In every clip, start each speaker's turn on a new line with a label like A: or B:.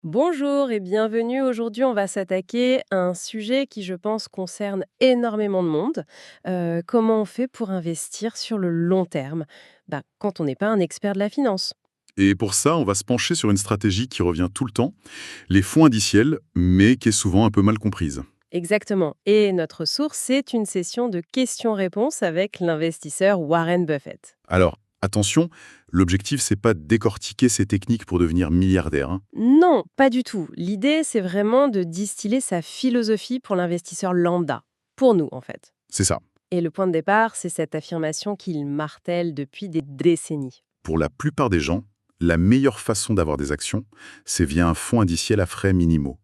A: Bonjour et bienvenue. Aujourd'hui, on va s'attaquer à un sujet qui, je pense, concerne énormément de monde. Comment on fait pour investir sur le long terme quand on n'est pas un expert de la finance?
B: Et pour ça, on va se pencher sur une stratégie qui revient tout le temps, les fonds indiciels, mais qui est souvent un peu mal comprise.
A: Exactement. Et notre source, c'est une session de questions-réponses avec l'investisseur Warren Buffett.
B: Alors, attention, l'objectif, c'est pas de décortiquer ces techniques pour devenir milliardaire, hein.
A: Non, pas du tout. L'idée, c'est vraiment de distiller sa philosophie pour l'investisseur lambda. Pour nous, en fait.
B: C'est ça.
A: Et le point de départ, c'est cette affirmation qu'il martèle depuis des décennies.
B: Pour la plupart des gens, la meilleure façon d'avoir des actions, c'est via un fonds indiciel à frais minimaux.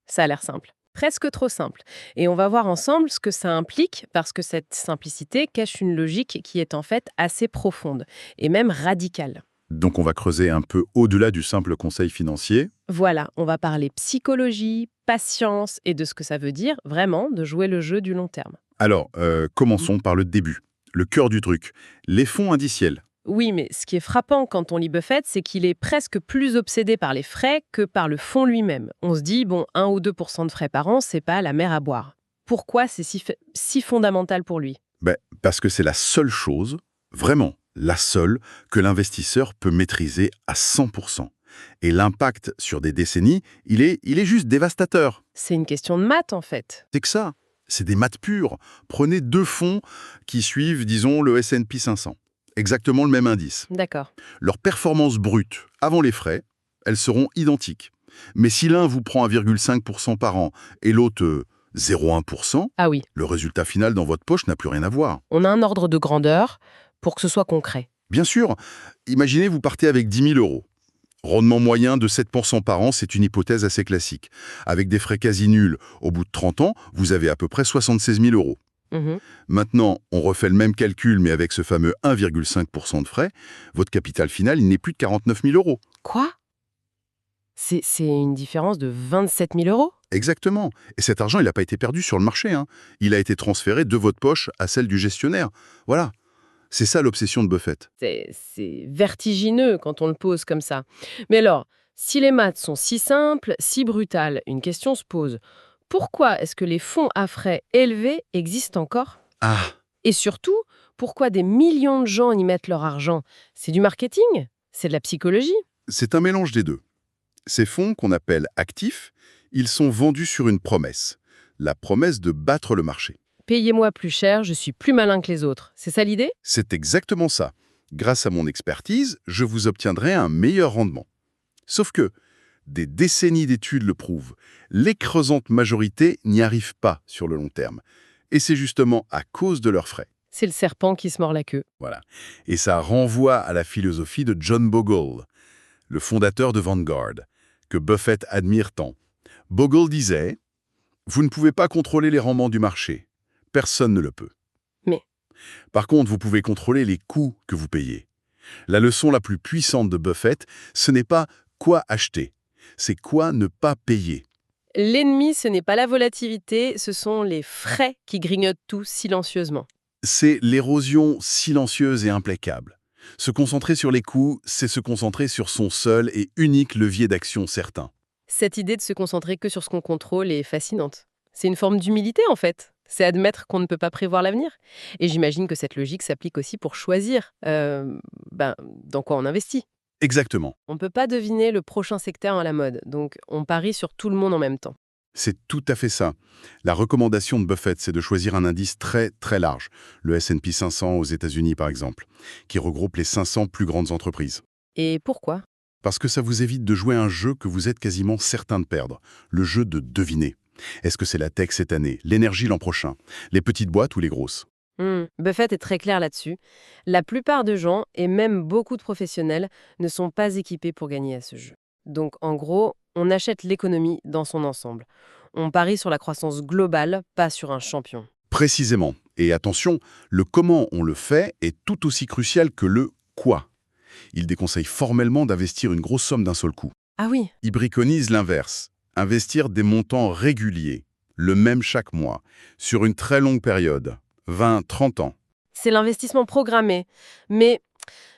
A: Ça a l'air simple. Presque trop simple. Et on va voir ensemble ce que ça implique, parce que cette simplicité cache une logique qui est en fait assez profonde, et même radicale.
B: Donc on va creuser un peu au-delà du simple conseil financier.
A: Voilà, on va parler psychologie, patience, et de ce que ça veut dire, vraiment, de jouer le jeu du long terme.
B: Alors, commençons par le début, le cœur du truc, les fonds indiciels.
A: Oui, mais ce qui est frappant quand on lit Buffett, c'est qu'il est presque plus obsédé par les frais que par le fonds lui-même. On se dit, bon, 1 ou 2% de frais par an, c'est pas la mer à boire. Pourquoi c'est si fondamental pour lui?
B: Parce que c'est la seule chose, vraiment la seule, que l'investisseur peut maîtriser à 100%. Et l'impact sur des décennies, il est juste dévastateur.
A: C'est une question de maths, en fait.
B: C'est que ça, c'est des maths pures. Prenez deux fonds qui suivent, disons, le S&P 500. Exactement le même indice.
A: D'accord.
B: Leurs performances brutes, avant les frais, elles seront identiques. Mais si l'un vous prend 1,5% par an et l'autre 0,1%,
A: Ah oui,
B: le résultat final dans votre poche n'a plus rien à voir.
A: on a un ordre de grandeur pour que ce soit concret.
B: Bien sûr, imaginez vous partez avec 10 000 euros. Rendement moyen de 7% par an, c'est une hypothèse assez classique. Avec des frais quasi nuls, au bout de 30 ans, vous avez à peu près 76 000 euros.
A: Mhm.
B: Maintenant, on refait le même calcul, mais avec ce fameux 1,5% de frais, votre capital final, il n'est plus de 49 000 euros.
A: Quoi? C'est une différence de 27 000 euros?
B: Exactement. Et cet argent, il n'a pas été perdu sur le marché, hein. Il a été transféré de votre poche à celle du gestionnaire. Voilà. C'est ça l'obsession de Buffett.
A: C'est vertigineux quand on le pose comme ça. Mais alors, si les maths sont si simples, si brutales, une question se pose. Pourquoi est-ce que les fonds à frais élevés existent encore?
B: Ah,
A: Et surtout, pourquoi des millions de gens y mettent leur argent? C'est du marketing? C'est de la psychologie?
B: c'est un mélange des deux. Ces fonds, qu'on appelle actifs, ils sont vendus sur une promesse. La promesse de battre le marché.
A: Payez-moi plus cher, je suis plus malin que les autres. C'est ça l'idée?
B: C'est exactement ça. Grâce à mon expertise, je vous obtiendrai un meilleur rendement. Sauf que, des décennies d'études le prouvent, l'écrasante majorité n'y arrive pas sur le long terme. Et c'est justement à cause de leurs frais.
A: C'est le serpent qui se mord la queue.
B: Voilà. Et ça renvoie à la philosophie de John Bogle, le fondateur de Vanguard, que Buffett admire tant. Bogle disait « Vous ne pouvez pas contrôler les rendements du marché. Personne ne le peut.
A: Mais
B: Par contre, vous pouvez contrôler les coûts que vous payez. La leçon la plus puissante de Buffett, ce n'est pas quoi acheter, c'est quoi ne pas payer.
A: l'ennemi, ce n'est pas la volatilité, ce sont les frais qui grignotent tout silencieusement.
B: C'est l'érosion silencieuse et implacable. Se concentrer sur les coûts, c'est se concentrer sur son seul et unique levier d'action certain.
A: Cette idée de se concentrer que sur ce qu'on contrôle est fascinante. C'est une forme d'humilité en fait. C'est admettre qu'on ne peut pas prévoir l'avenir. Et j'imagine que cette logique s'applique aussi pour choisir dans quoi on investit.
B: Exactement.
A: On ne peut pas deviner le prochain secteur à la mode, donc on parie sur tout le monde en même temps.
B: C'est tout à fait ça. La recommandation de Buffett, c'est de choisir un indice très très large, le S&P 500 aux États-Unis par exemple, qui regroupe les 500 plus grandes entreprises.
A: Et pourquoi?
B: Parce que ça vous évite de jouer un jeu que vous êtes quasiment certain de perdre, le jeu de deviner. Est-ce que c'est la tech cette année, l'énergie l'an prochain, les petites boîtes ou les grosses?
A: Buffett est très clair là-dessus. La plupart de gens, et même beaucoup de professionnels, ne sont pas équipés pour gagner à ce jeu. Donc en gros, on achète l'économie dans son ensemble. On parie sur la croissance globale, pas sur un champion.
B: Précisément. Et attention, le comment on le fait est tout aussi crucial que le quoi. Il déconseille formellement d'investir une grosse somme d'un seul coup.
A: Ah oui,
B: Il préconise l'inverse, investir des montants réguliers, le même chaque mois, sur une très longue période, 20, 30 ans.
A: c'est l'investissement programmé. Mais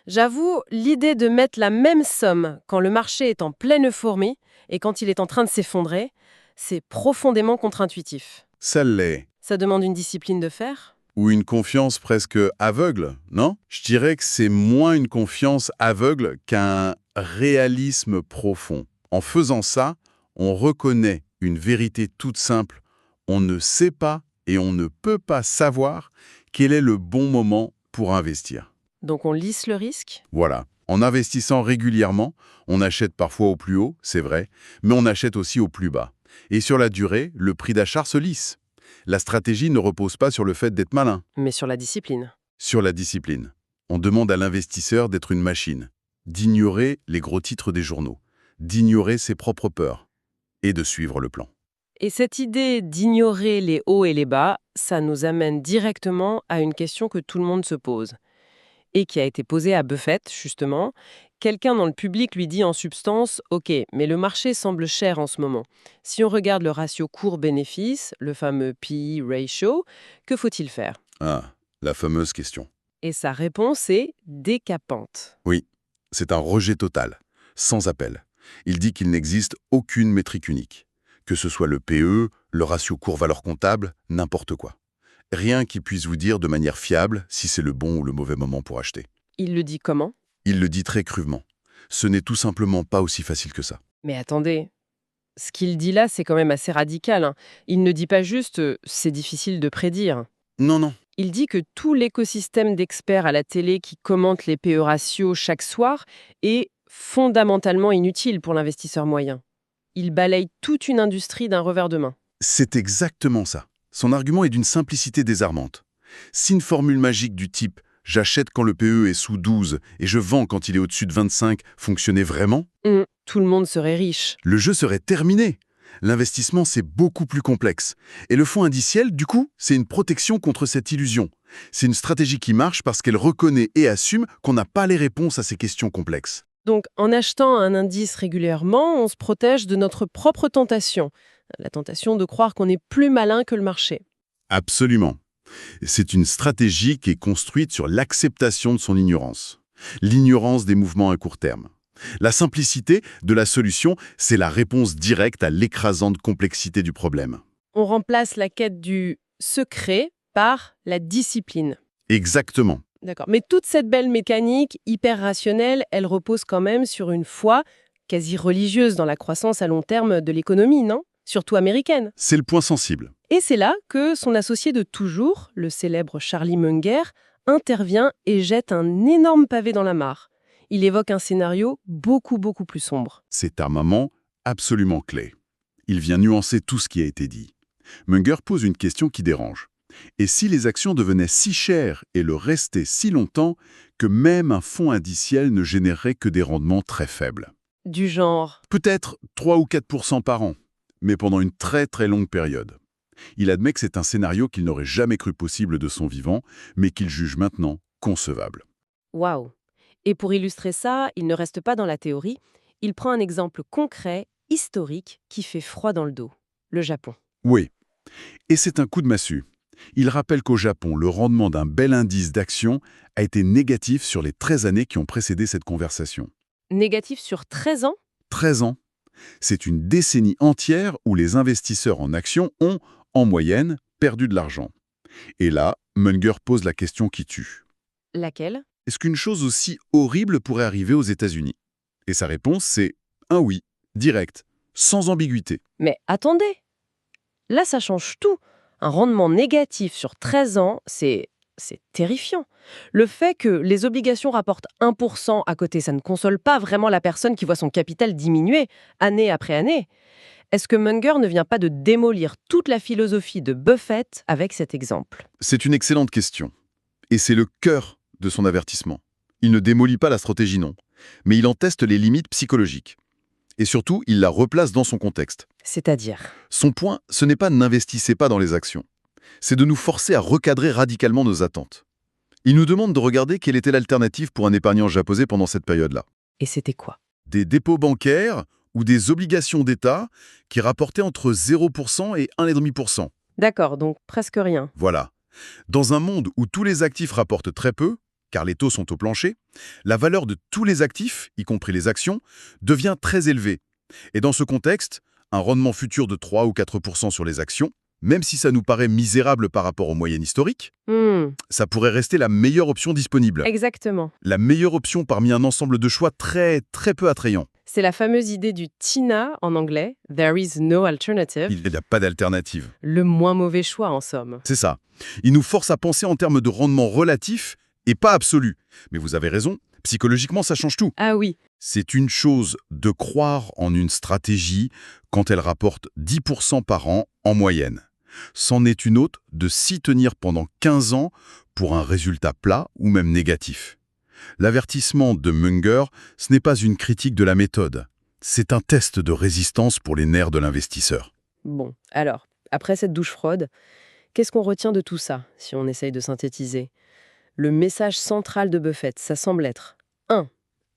A: J'avoue, l'idée de mettre la même somme quand le marché est en pleine euphorie et quand il est en train de s'effondrer, c'est profondément contre-intuitif.
B: Ça l'est.
A: Ça demande une discipline de fer?
B: Ou une confiance presque aveugle, non? Je dirais que c'est moins une confiance aveugle qu'un réalisme profond. En faisant ça, on reconnaît une vérité toute simple. On ne sait pas et on ne peut pas savoir quel est le bon moment pour investir.
A: Donc on lisse le risque?
B: Voilà. En investissant régulièrement, on achète parfois au plus haut, c'est vrai, mais on achète aussi au plus bas. Et sur la durée, le prix d'achat se lisse. La stratégie ne repose pas sur le fait d'être malin,
A: Mais sur la discipline.
B: sur la discipline. On demande à l'investisseur d'être une machine, d'ignorer les gros titres des journaux, d'ignorer ses propres peurs et de suivre le plan.
A: Et cette idée d'ignorer les hauts et les bas, ça nous amène directement à une question que tout le monde se pose. Et qui a été posée à Buffett, justement. Quelqu'un dans le public lui dit en substance « Ok, mais le marché semble cher en ce moment. Si on regarde le ratio court-bénéfice, le fameux P/E ratio, que faut-il faire ?»
B: Ah, la fameuse question.
A: Et sa réponse est décapante.
B: Oui, c'est un rejet total, sans appel. Il dit qu'il n'existe aucune métrique unique. Que ce soit le PE, le ratio cours-valeur comptable, n'importe quoi. Rien qui puisse vous dire de manière fiable si c'est le bon ou le mauvais moment pour acheter.
A: Il le dit comment?
B: Il le dit très crûment. Ce n'est tout simplement pas aussi facile que ça.
A: Mais attendez, ce qu'il dit là, c'est quand même assez radical, hein. Il ne dit pas juste c'est difficile de prédire ».
B: Non, non.
A: Il dit que tout l'écosystème d'experts à la télé qui commentent les PE ratios chaque soir est fondamentalement inutile pour l'investisseur moyen. Il balaye toute une industrie d'un revers de main.
B: C'est exactement ça. Son argument est d'une simplicité désarmante. Si une formule magique du type « j'achète quand le PE est sous 12 et je vends quand il est au-dessus de 25 » fonctionnait vraiment,
A: Tout le monde serait riche.
B: le jeu serait terminé. L'investissement, c'est beaucoup plus complexe. Et le fonds indiciel, du coup, c'est une protection contre cette illusion. C'est une stratégie qui marche parce qu'elle reconnaît et assume qu'on n'a pas les réponses à ces questions complexes.
A: Donc, en achetant un indice régulièrement, on se protège de notre propre tentation. La tentation de croire qu'on est plus malin que le marché.
B: Absolument. C'est une stratégie qui est construite sur l'acceptation de son ignorance. L'ignorance des mouvements à court terme. La simplicité de la solution, c'est la réponse directe à l'écrasante complexité du problème.
A: On remplace la quête du secret par la discipline.
B: Exactement.
A: D'accord. Mais toute cette belle mécanique hyper rationnelle, elle repose quand même sur une foi quasi religieuse dans la croissance à long terme de l'économie, non? Surtout américaine.
B: C'est le point sensible.
A: Et c'est là que son associé de toujours, le célèbre Charlie Munger, intervient et jette un énorme pavé dans la mare. Il évoque un scénario beaucoup plus sombre.
B: C'est un moment absolument clé. Il vient nuancer tout ce qui a été dit. Munger pose une question qui dérange. Et si les actions devenaient si chères et le restaient si longtemps que même un fonds indiciel ne générerait que des rendements très faibles?
A: Du genre,
B: Peut-être 3 ou 4% par an, mais pendant une très longue période. Il admet que c'est un scénario qu'il n'aurait jamais cru possible de son vivant, mais qu'il juge maintenant concevable.
A: waouh. Et pour illustrer ça, il ne reste pas dans la théorie, il prend un exemple concret, historique, qui fait froid dans le dos. Le Japon.
B: Oui, et c'est un coup de massue. Il rappelle qu'au Japon, le rendement d'un bel indice d'action a été négatif sur les 13 années qui ont précédé cette conversation.
A: Négatif sur 13 ans?
B: 13 ans. C'est une décennie entière où les investisseurs en actions ont, en moyenne, perdu de l'argent. Et là, Munger pose la question qui tue.
A: Laquelle?
B: Est-ce qu'une chose aussi horrible pourrait arriver aux États-Unis? Et sa réponse, c'est un oui, direct, sans ambiguïté.
A: Mais attendez! Là, ça change tout. Un rendement négatif sur 13 ans, c'est terrifiant. Le fait que les obligations rapportent 1% à côté, ça ne console pas vraiment la personne qui voit son capital diminuer, année après année. Est-ce que Munger ne vient pas de démolir toute la philosophie de Buffett avec cet exemple?
B: C'est une excellente question. Et c'est le cœur de son avertissement. Il ne démolit pas la stratégie, non, mais il en teste les limites psychologiques. Et surtout, il la replace dans son contexte.
A: C'est-à-dire?
B: Son point, ce n'est pas « n'investissez pas dans les actions ». C'est de nous forcer à recadrer radicalement nos attentes. Il nous demande de regarder quelle était l'alternative pour un épargnant japonais pendant cette période-là.
A: Et c'était quoi?
B: Des dépôts bancaires ou des obligations d'État qui rapportaient entre 0% et 1,5%.
A: D'accord, donc presque rien.
B: Voilà. Dans un monde où tous les actifs rapportent très peu, car les taux sont au plancher, la valeur de tous les actifs, y compris les actions, devient très élevée. Et dans ce contexte, un rendement futur de 3 ou 4% sur les actions, même si ça nous paraît misérable par rapport aux moyennes historiques,
A: Hmm,
B: ça pourrait rester la meilleure option disponible.
A: exactement.
B: La meilleure option parmi un ensemble de choix très, très peu attrayants.
A: C'est la fameuse idée du TINA en anglais, There is no alternative,
B: Il n'y a pas d'alternative.
A: le moins mauvais choix en somme.
B: C'est ça. Il nous force à penser en termes de rendement relatif et pas absolu. Mais vous avez raison, psychologiquement, ça change tout.
A: Ah oui,
B: C'est une chose de croire en une stratégie quand elle rapporte 10% par an en moyenne. C'en est une autre de s'y tenir pendant 15 ans pour un résultat plat ou même négatif. L'avertissement de Munger, ce n'est pas une critique de la méthode. C'est un test de résistance pour les nerfs de l'investisseur.
A: bon, alors, après cette douche froide, qu'est-ce qu'on retient de tout ça, si on essaye de synthétiser? Le message central de Buffett, ça semble être 1.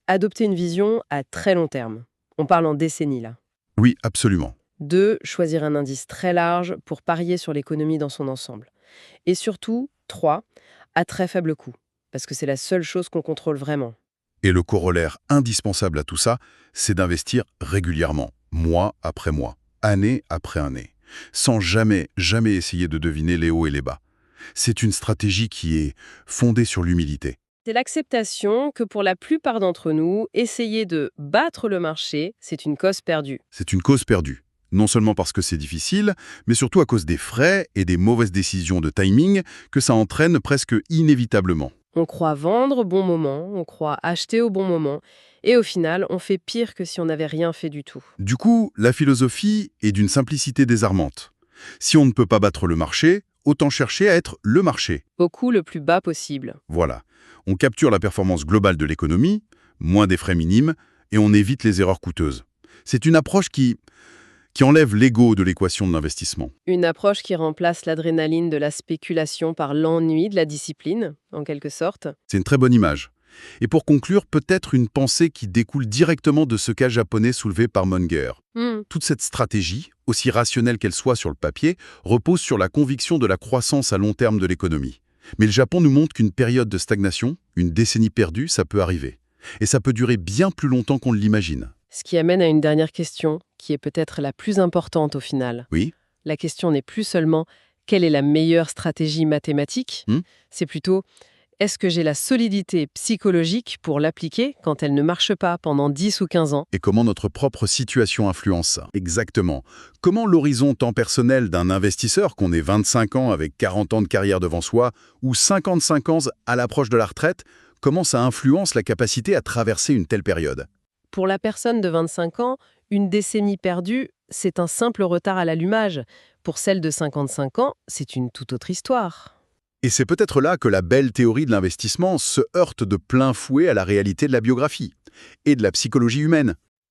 A: Adopter une vision à très long terme. On parle en décennies là.
B: Oui, absolument.
A: 2. Choisir un indice très large pour parier sur l'économie dans son ensemble. Et surtout, 3. À très faible coût, parce que c'est la seule chose qu'on contrôle vraiment.
B: Et le corollaire indispensable à tout ça, c'est d'investir régulièrement, mois après mois, année après année, sans jamais essayer de deviner les hauts et les bas. C'est une stratégie qui est fondée sur l'humilité.
A: C'est l'acceptation que pour la plupart d'entre nous, essayer de battre le marché, c'est une cause perdue.
B: C'est une cause perdue. Non seulement parce que c'est difficile, mais surtout à cause des frais et des mauvaises décisions de timing que ça entraîne presque inévitablement.
A: On croit vendre au bon moment, on croit acheter au bon moment, et au final, on fait pire que si on n'avait rien fait du tout.
B: Du coup, la philosophie est d'une simplicité désarmante. Si on ne peut pas battre le marché, autant chercher à être le marché.
A: Au coût le plus bas possible.
B: Voilà. On capture la performance globale de l'économie, moins des frais minimes, et on évite les erreurs coûteuses. C'est une approche qui enlève l'ego de l'équation de l'investissement.
A: Une approche qui remplace l'adrénaline de la spéculation par l'ennui de la discipline, en quelque sorte.
B: C'est une très bonne image. Et pour conclure, peut-être une pensée qui découle directement de ce cas japonais soulevé par Munger. Toute cette stratégie, aussi rationnelle qu'elle soit sur le papier, repose sur la conviction de la croissance à long terme de l'économie. Mais le Japon nous montre qu'une période de stagnation, une décennie perdue, ça peut arriver. Et ça peut durer bien plus longtemps qu'on ne l'imagine.
A: Ce qui amène à une dernière question, qui est peut-être la plus importante au final.
B: Oui.
A: La question n'est plus seulement quelle est la meilleure stratégie mathématique, c'est plutôt est-ce que j'ai la solidité psychologique pour l'appliquer quand elle ne marche pas pendant 10 ou 15 ans?
B: Et comment notre propre situation influence ça. Exactement. Comment l'horizon temps personnel d'un investisseur, qu'on ait 25 ans avec 40 ans de carrière devant soi, ou 55 ans à l'approche de la retraite, comment ça influence la capacité à traverser une telle période?
A: Pour la personne de 25 ans, une décennie perdue, c'est un simple retard à l'allumage. Pour celle de 55 ans, c'est une toute autre histoire.
B: Et c'est peut-être là que la belle théorie de l'investissement se heurte de plein fouet à la réalité de la biographie et de la psychologie humaine.